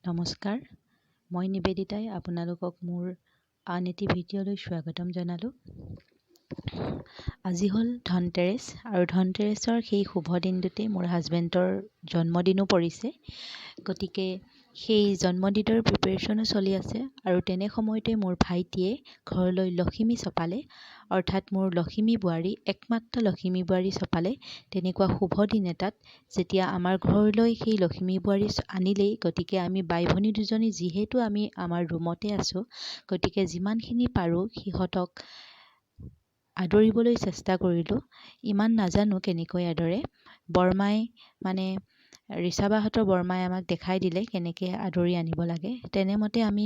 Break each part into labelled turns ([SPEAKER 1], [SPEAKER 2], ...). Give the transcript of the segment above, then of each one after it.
[SPEAKER 1] নমস্কাৰ, মই নিবেদিতাই আপোনালোকক মোৰ আন এটি ভিডিঅ'লৈ স্বাগতম জনালোঁ। আজি হ'ল ধনতেৰেছ আৰু ধনতেৰেছৰ সেই শুভ দিনটোতে মোৰ হাজবেণ্ডৰ জন্মদিনো পৰিছে। গতিকে সেই জন্মদিনৰ প্ৰিপেৰেশ্যনো চলি আছে আৰু তেনে সময়তে মোৰ ভাইটিয়ে ঘৰলৈ লখিমী চপালে, অৰ্থাৎ মোৰ লখিমী বোৱাৰী, একমাত্ৰ লখিমী বোৱাৰী চপালে। তেনেকুৱা শুভ দিন এটাত যেতিয়া আমাৰ ঘৰলৈ সেই লখিমী বোৱাৰী আনিলেই, গতিকে আমি বাই ভনী দুজনী যিহেতু আমি আমাৰ ৰুমতে আছোঁ, গতিকে যিমানখিনি পাৰোঁ সিহঁতক আদৰিবলৈ চেষ্টা কৰিলোঁ। ইমান নাজানো কেনেকৈ আদৰে। বৰমাই মানে ৰিচাবাহঁতৰ বৰমাই আমাক দেখাই দিলে কেনেকৈ আদৰি আনিব লাগে। তেনেমতে আমি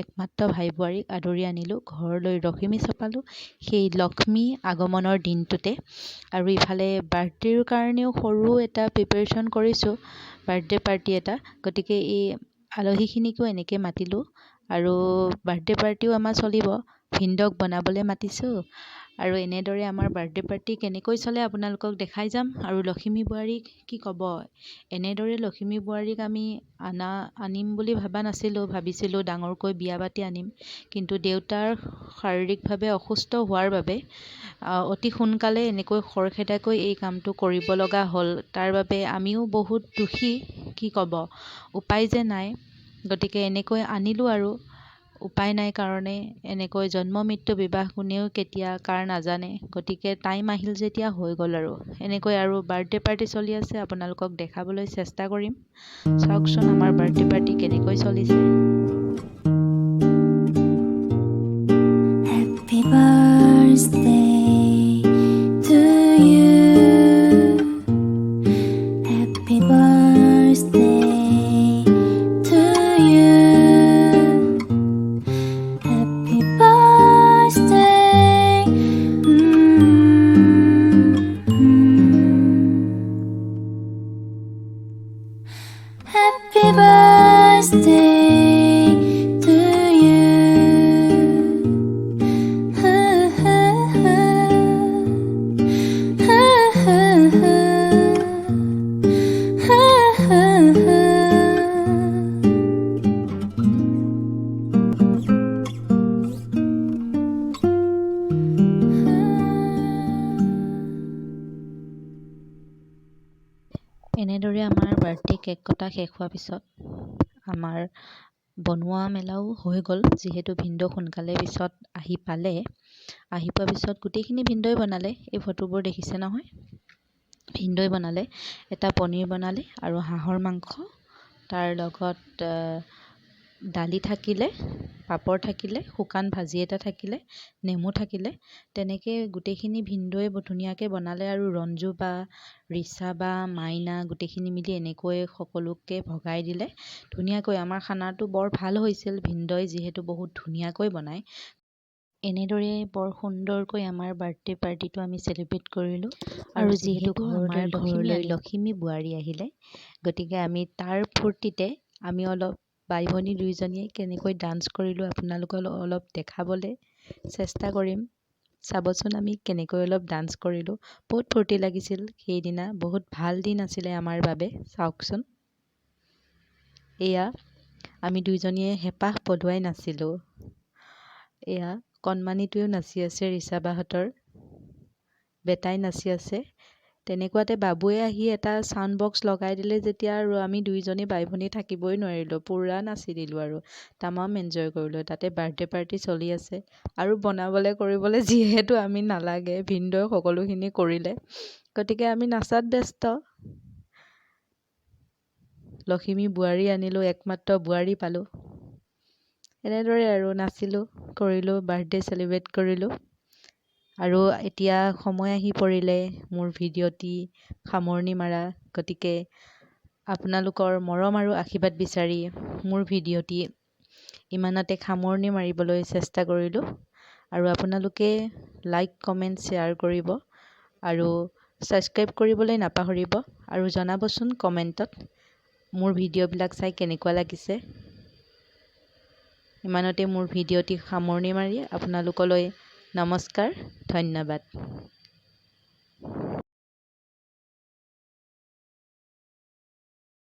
[SPEAKER 1] একমাত্ৰ ভাই বোৱাৰীক আদৰি আনিলোঁ, ঘৰলৈ লখিমী চপালোঁ সেই লক্ষ্মী আগমনৰ দিনটোতে। আৰু ইফালে বাৰ্থডেৰ কাৰণেও সৰু এটা প্ৰিপেৰেশ্যন কৰিছোঁ, বাৰ্থডে পাৰ্টি এটা। গতিকে এই আলহীখিনিকো এনেকৈ মাতিলোঁ আৰু বাৰ্থডে পাৰ্টিও আমাৰ চলিব। ভিনদক বনাবলৈ মাতিছোঁ আৰু এনেদৰে আমাৰ বাৰ্থডে পাৰ্টি কেনেকৈ চলে আপোনালোকক দেখাই যাম। আৰু লখিমী বোৱাৰীক কি ক'ব, এনেদৰে লখিমী বোৱাৰীক আমি আনিম বুলি ভবা নাছিলোঁ। ভাবিছিলোঁ ডাঙৰকৈ বিয়া পাতি আনিম, কিন্তু দেউতাৰ শাৰীৰিকভাৱে অসুস্থ হোৱাৰ বাবে অতি সোনকালে এনেকৈ খৰখেদাকৈ এই কামটো কৰিব লগা হ'ল। তাৰ বাবে আমিও বহুত দুখী, কি ক'ব, উপায় যে নাই। গতিকে এনেকৈ আনিলোঁ আৰু উপায় নাই কাৰণে। এনেকৈ জন্ম মৃত্যু বিবাহ কোনেও কেতিয়া কাৰ নাজানে। গতিকে টাইম আহিল যেতিয়া হৈ গ'ল আৰু এনেকৈ আৰু বাৰ্থডে পাৰ্টি চলি আছে। আপোনালোকক দেখাবলৈ চেষ্টা কৰিম। চাওকচোন আমাৰ বাৰ্থডে পাৰ্টি কেনেকৈ চলিছে।
[SPEAKER 2] Happy birthday to you. Happy birthday to you. Happy birthday. Happy birthday to you.
[SPEAKER 1] এনেদৰে আমাৰ বাৰ্থডে কেক কটা শেষ হোৱাৰ পিছত আমাৰ বনোৱা মেলাও হৈ গ'ল। যিহেতু ভিনদেউ সোনকালে পিছত আহি পালে, আহি পোৱাৰ পিছত গোটেইখিনি ভিনদেউৱে বনালে। এই ফটোবোৰ দেখিছে নহয়, ভিনদেউৱে বনালে। এটা পনীৰ বনালে আৰু হাঁহৰ মাংস, তাৰ লগত দালি থাকিলে, পাপৰ থাকিলে, শুকান ভাজি এটা থাকিলে, নেমু থাকিলে। তেনেকৈ গোটেইখিনি ভিনদেউৱে ধুনীয়াকৈ বনালে আৰু ৰঞ্জু বা ৰিচা বা মাইনা গোটেইখিনি মিলি এনেকৈ সকলোকে ভগাই দিলে ধুনীয়াকৈ। আমাৰ খানাটো বৰ ভাল হৈছিল, ভিনদেউৱে যিহেতু বহুত ধুনীয়াকৈ বনায়। এনেদৰে বৰ সুন্দৰকৈ আমাৰ বাৰ্থডে পাৰ্টিটো আমি চেলিব্ৰেট কৰিলোঁ। আৰু যিহেতু আমাৰ ঘৰলৈ লখিমী বোৱাৰী আহিলে, গতিকে আমি তাৰ ফূৰ্তিতে আমি অলপ বাই ভনী দুয়োজনীয়ে কেনেকৈ ডান্স কৰিলোঁ আপোনালোকক অলপ দেখাবলৈ চেষ্টা কৰিম। চাবচোন আমি কেনেকৈ অলপ ডান্স কৰিলোঁ। বহুত ফূৰ্তি লাগিছিল সেইদিনা, বহুত ভাল দিন আছিলে আমাৰ বাবে। চাওকচোন, এয়া আমি দুয়োজনীয়ে হেঁপাহ পলুৱাই নাছিলোঁ। এয়া কণমানিটোৱেও নাচি আছে, ৰিচাবাহঁতৰ বেটাই নাচি আছে। তেনেকুৱাতে বাবুৱে আহি এটা চাউণ্ড বক্স লগাই দিলে যেতিয়া আৰু আমি দুয়োজনী বাই ভনী থাকিবই নোৱাৰিলোঁ, পূৰা নাচি দিলোঁ আৰু তামাম এনজয় কৰিলোঁ। তাতে বাৰ্থডে পাৰ্টি চলি আছে আৰু বনাবলৈ কৰিবলৈ যিহেতু আমি নালাগে, ভিনদেউৱে সকলোখিনি কৰিলে, গতিকে আমি নাচাত ব্যস্ত। লখিমী বোৱাৰী আনিলোঁ, একমাত্ৰ বোৱাৰী পালোঁ। এনেদৰে আৰু নাচিলোঁ, কৰিলোঁ, বাৰ্থডে চেলিব্ৰেট কৰিলোঁ। আৰু এতিয়া সময় আহি পৰিলে মোৰ ভিডিঅ'টি সামৰণি মাৰা। গতিকে আপোনালোকৰ মৰম আৰু আশীৰ্বাদ বিচাৰি মোৰ ভিডিঅ'টি ইমানতে সামৰণি মাৰিবলৈ চেষ্টা কৰিলোঁ। আৰু আপোনালোকে লাইক, কমেণ্ট, শ্বেয়াৰ কৰিব আৰু ছাবস্ক্ৰাইব কৰিবলৈ নাপাহৰিব। আৰু জনাবচোন কমেণ্টত মোৰ ভিডিঅ'বিলাক চাই কেনেকুৱা লাগিছে। ইমানতে মোৰ ভিডিঅ'টি সামৰণি মাৰি আপোনালোকলৈ নমস্কাৰ, ধন্যবাদ।